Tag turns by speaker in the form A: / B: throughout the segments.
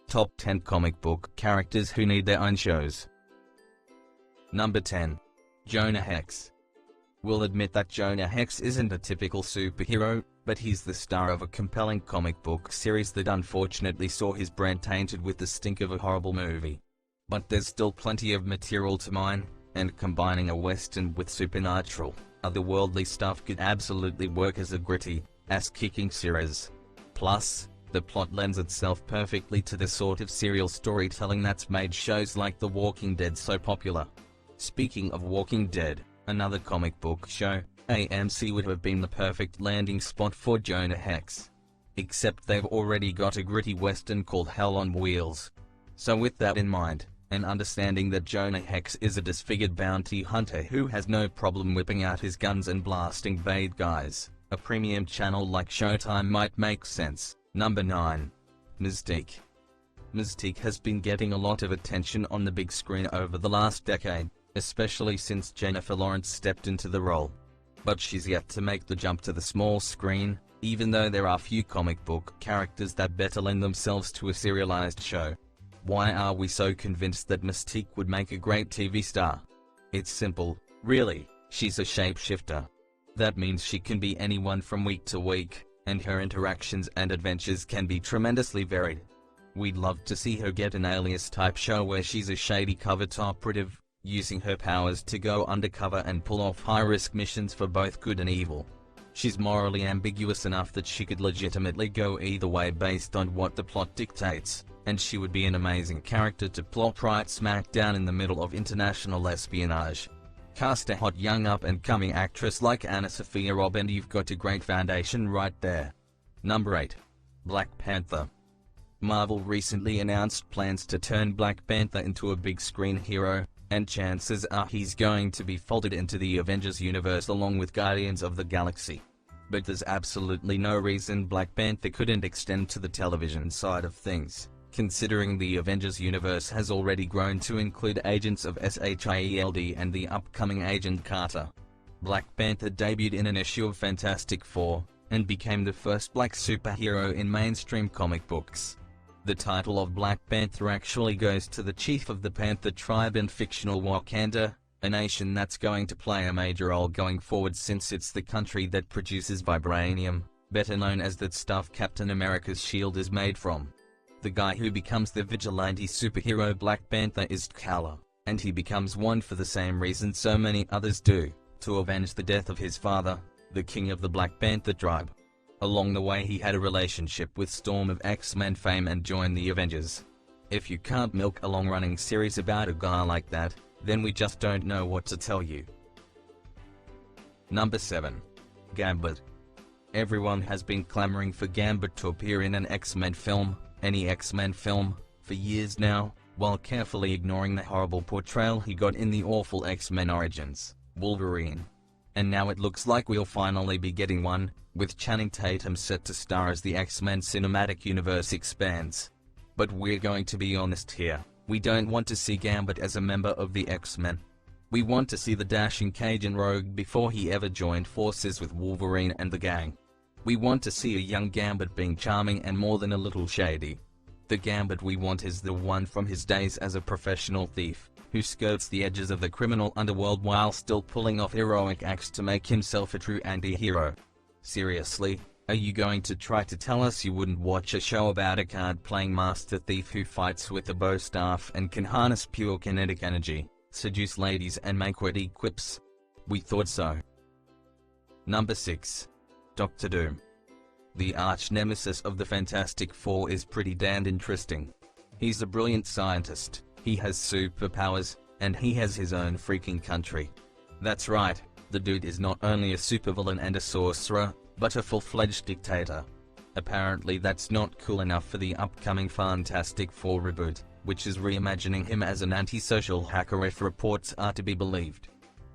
A: Top 10 comic book characters who need their own shows. Number 10. Jonah Hex. We'll admit that Jonah Hex isn't a typical superhero, but he's the star of a compelling comic book series that unfortunately saw his brand tainted with the stink of a horrible movie. But there's still plenty of material to mine, and combining a western with supernatural, otherworldly stuff could absolutely work as a gritty, ass-kicking series. Plus, the plot lends itself perfectly to the sort of serial storytelling that's made shows like The Walking Dead so popular. Speaking of Walking Dead, another comic book show, AMC would have been the perfect landing spot for Jonah Hex. Except they've already got a gritty western called Hell on Wheels. So with that in mind, and understanding that Jonah Hex is a disfigured bounty hunter who has no problem whipping out his guns and blasting bad guys, a premium channel like Showtime might make sense. Number 9. Mystique. Mystique has been getting a lot of attention on the big screen over the last decade, especially since Jennifer Lawrence stepped into the role. But she's yet to make the jump to the small screen, even though there are few comic book characters that better lend themselves to a serialized show. Why are we so convinced that Mystique would make a great TV star? It's simple, really. She's a shapeshifter. That means she can be anyone from week to week, and her interactions and adventures can be tremendously varied. We'd love to see her get an Alias-type show where she's a shady covert operative, using her powers to go undercover and pull off high-risk missions for both good and evil. She's morally ambiguous enough that she could legitimately go either way based on what the plot dictates, and she would be an amazing character to plot right smack down in the middle of international espionage. Cast a hot young up-and-coming actress like Anna Sophia Robb and you've got a great foundation right there. Number 8. Black Panther. Marvel recently announced plans to turn Black Panther into a big-screen hero, and chances are he's going to be folded into the Avengers universe along with Guardians of the Galaxy. But there's absolutely no reason Black Panther couldn't extend to the television side of things, considering the Avengers universe has already grown to include Agents of S.H.I.E.L.D. and the upcoming Agent Carter. Black Panther debuted in an issue of Fantastic Four, and became the first black superhero in mainstream comic books. The title of Black Panther actually goes to the chief of the Panther tribe in fictional Wakanda, a nation that's going to play a major role going forward since it's the country that produces vibranium, better known as that stuff Captain America's shield is made from. The guy who becomes the vigilante superhero Black Panther is T'Challa, and he becomes one for the same reason so many others do, to avenge the death of his father, the king of the Black Panther tribe. Along the way he had a relationship with Storm of X-Men fame and joined the Avengers. If you can't milk a long-running series about a guy like that, then we just don't know what to tell you. Number 7. Gambit. Everyone has been clamoring for Gambit to appear in an X-Men film, any X-Men film, for years now, while carefully ignoring the horrible portrayal he got in the awful X-Men Origins, Wolverine. And now it looks like we'll finally be getting one, with Channing Tatum set to star as the X-Men cinematic universe expands. But we're going to be honest here, we don't want to see Gambit as a member of the X-Men. We want to see the dashing Cajun rogue before he ever joined forces with Wolverine and the gang. We want to see a young Gambit being charming and more than a little shady. The Gambit we want is the one from his days as a professional thief, who skirts the edges of the criminal underworld while still pulling off heroic acts to make himself a true anti-hero. Seriously, are you going to try to tell us you wouldn't watch a show about a card-playing master thief who fights with a bow staff and can harness pure kinetic energy, seduce ladies and make witty quips? We thought so. Number 6. Doctor Doom. The arch-nemesis of the Fantastic Four is pretty damned interesting. He's a brilliant scientist, he has superpowers, and he has his own freaking country. That's right, the dude is not only a supervillain and a sorcerer, but a full-fledged dictator. Apparently that's not cool enough for the upcoming Fantastic Four reboot, which is reimagining him as an antisocial hacker if reports are to be believed.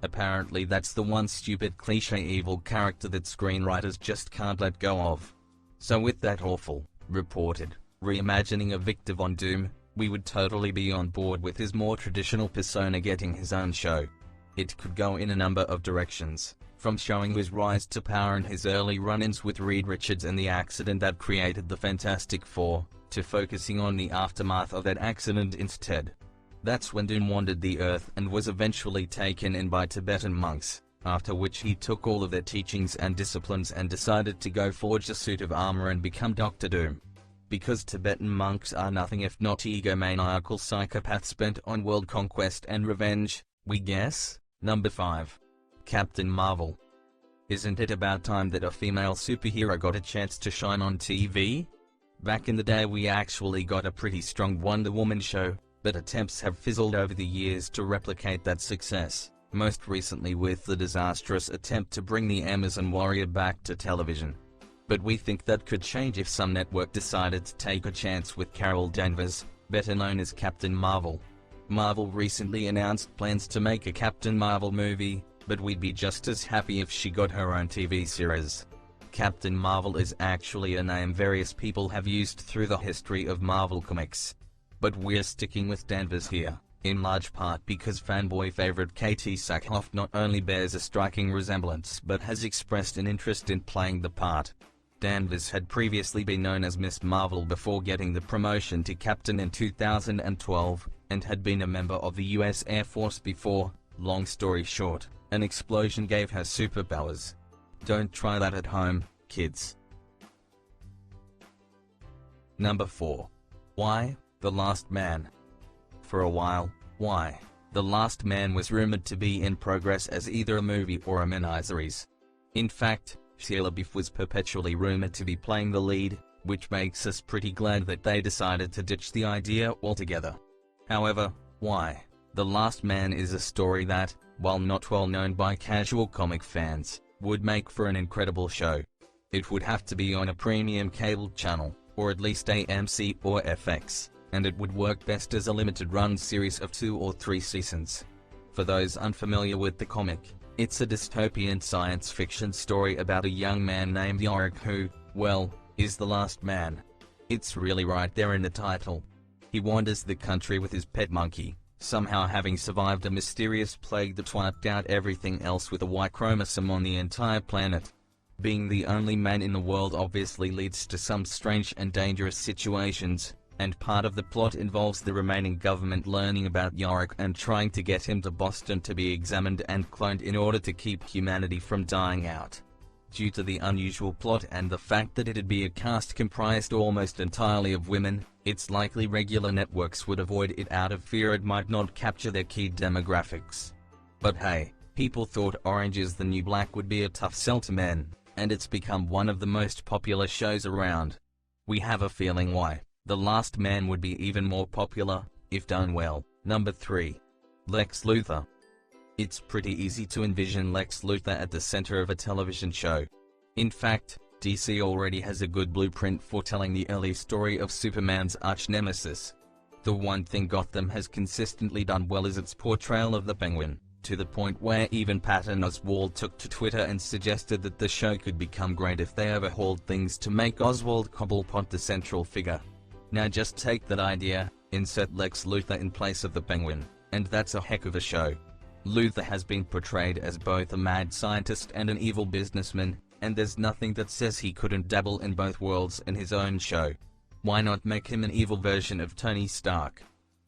A: Apparently that's the one stupid cliché evil character that screenwriters just can't let go of. So with that awful, reported, reimagining of Victor Von Doom, we would totally be on board with his more traditional persona getting his own show. It could go in a number of directions, from showing his rise to power and his early run-ins with Reed Richards and the accident that created the Fantastic Four, to focusing on the aftermath of that accident instead. That's when Doom wandered the earth and was eventually taken in by Tibetan monks, after which he took all of their teachings and disciplines and decided to go forge a suit of armor and become Dr. Doom. Because Tibetan monks are nothing if not egomaniacal psychopaths bent on world conquest and revenge, we guess? Number 5. Captain Marvel. Isn't it about time that a female superhero got a chance to shine on TV? Back in the day we actually got a pretty strong Wonder Woman show, but attempts have fizzled over the years to replicate that success, most recently with the disastrous attempt to bring the Amazon Warrior back to television. But we think that could change if some network decided to take a chance with Carol Danvers, better known as Captain Marvel. Marvel recently announced plans to make a Captain Marvel movie, but we'd be just as happy if she got her own TV series. Captain Marvel is actually a name various people have used through the history of Marvel Comics. But we're sticking with Danvers here, in large part because fanboy favorite Katie Sackhoff not only bears a striking resemblance but has expressed an interest in playing the part. Danvers had previously been known as Miss Marvel before getting the promotion to Captain in 2012, and had been a member of the US Air Force before. Long story short, an explosion gave her superpowers. Don't try that at home, kids. Number 4. Why, The Last Man? For a while, Why, The Last Man was rumored to be in progress as either a movie or a miniseries. In fact, Shia LaBeouf was perpetually rumored to be playing the lead, which makes us pretty glad that they decided to ditch the idea altogether. However, Why, The Last Man is a story that, while not well known by casual comic fans, would make for an incredible show. It would have to be on a premium cable channel, or at least AMC or FX, and it would work best as a limited-run series of 2 or 3 seasons. For those unfamiliar with the comic, it's a dystopian science fiction story about a young man named Yorick who, well, is the last man. It's really right there in the title. He wanders the country with his pet monkey, somehow having survived a mysterious plague that wiped out everything else with a Y chromosome on the entire planet. Being the only man in the world obviously leads to some strange and dangerous situations, and part of the plot involves the remaining government learning about Yorick and trying to get him to Boston to be examined and cloned in order to keep humanity from dying out. Due to the unusual plot and the fact that it'd be a cast comprised almost entirely of women, it's likely regular networks would avoid it out of fear it might not capture their key demographics. But hey, people thought Orange is the New Black would be a tough sell to men, and it's become one of the most popular shows around. We have a feeling Why, The Last Man would be even more popular, if done well. Number 3. Lex Luthor. It's pretty easy to envision Lex Luthor at the center of a television show. In fact, DC already has a good blueprint for telling the early story of Superman's arch-nemesis. The one thing Gotham has consistently done well is its portrayal of the Penguin, to the point where even Patton Oswalt took to Twitter and suggested that the show could become great if they overhauled things to make Oswald Cobblepot the central figure. Now just take that idea, insert Lex Luthor in place of the Penguin, and that's a heck of a show. Luthor has been portrayed as both a mad scientist and an evil businessman, and there's nothing that says he couldn't dabble in both worlds in his own show. Why not make him an evil version of Tony Stark?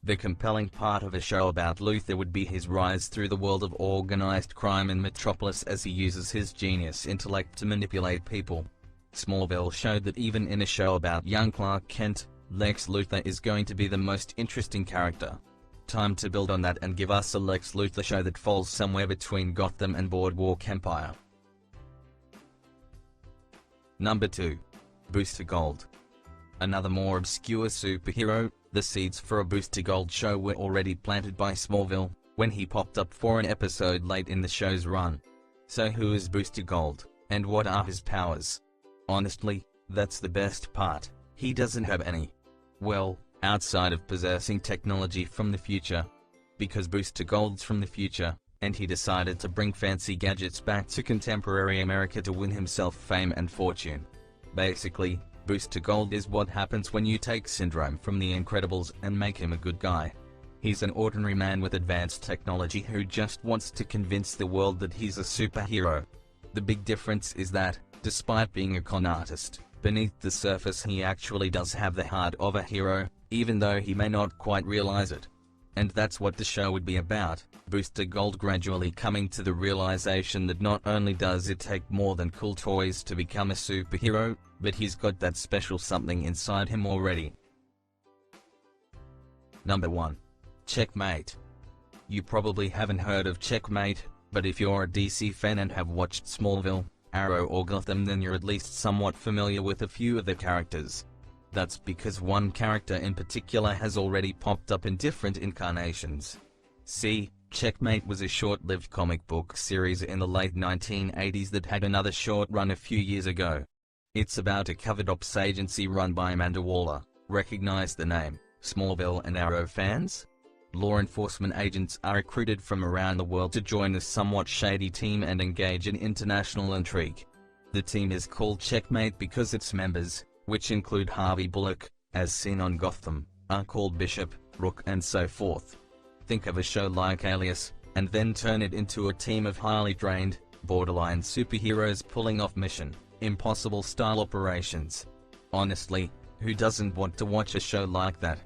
A: The compelling part of a show about Luthor would be his rise through the world of organized crime in Metropolis as he uses his genius intellect to manipulate people. Smallville showed that even in a show about young Clark Kent, Lex Luthor is going to be the most interesting character. Time to build on that and give us a Lex Luthor show that falls somewhere between Gotham and Boardwalk Empire. Number 2. Booster Gold. Another more obscure superhero. The seeds for a Booster Gold show were already planted by Smallville, when he popped up for an episode late in the show's run. So who is Booster Gold, and what are his powers? Honestly, that's the best part. He doesn't have any. Well, outside of possessing technology from the future. Because Booster Gold's from the future, and he decided to bring fancy gadgets back to contemporary America to win himself fame and fortune. Basically, Booster Gold is what happens when you take Syndrome from The Incredibles and make him a good guy. He's an ordinary man with advanced technology who just wants to convince the world that he's a superhero. The big difference is that, despite being a con artist, Beneath the surface he actually does have the heart of a hero, even though he may not quite realize it. And that's what the show would be about, Booster Gold gradually coming to the realization that not only does it take more than cool toys to become a superhero, but he's got that special something inside him already. Number 1. Checkmate. You probably haven't heard of Checkmate, but if you're a DC fan and have watched Smallville, Arrow or Gotham, then you're at least somewhat familiar with a few of the characters. That's because one character in particular has already popped up in different incarnations. See, Checkmate was a short-lived comic book series in the late 1980s that had another short run a few years ago. It's about a covered ops agency run by Amanda Waller. Recognize the name, Smallville and Arrow fans? Law enforcement agents are recruited from around the world to join a somewhat shady team and engage in international intrigue. The team is called Checkmate because its members, which include Harvey Bullock, as seen on Gotham, are called Bishop, Rook and so forth. Think of a show like Alias, and then turn it into a team of highly trained, borderline superheroes pulling off Mission Impossible style operations. Honestly, who doesn't want to watch a show like that?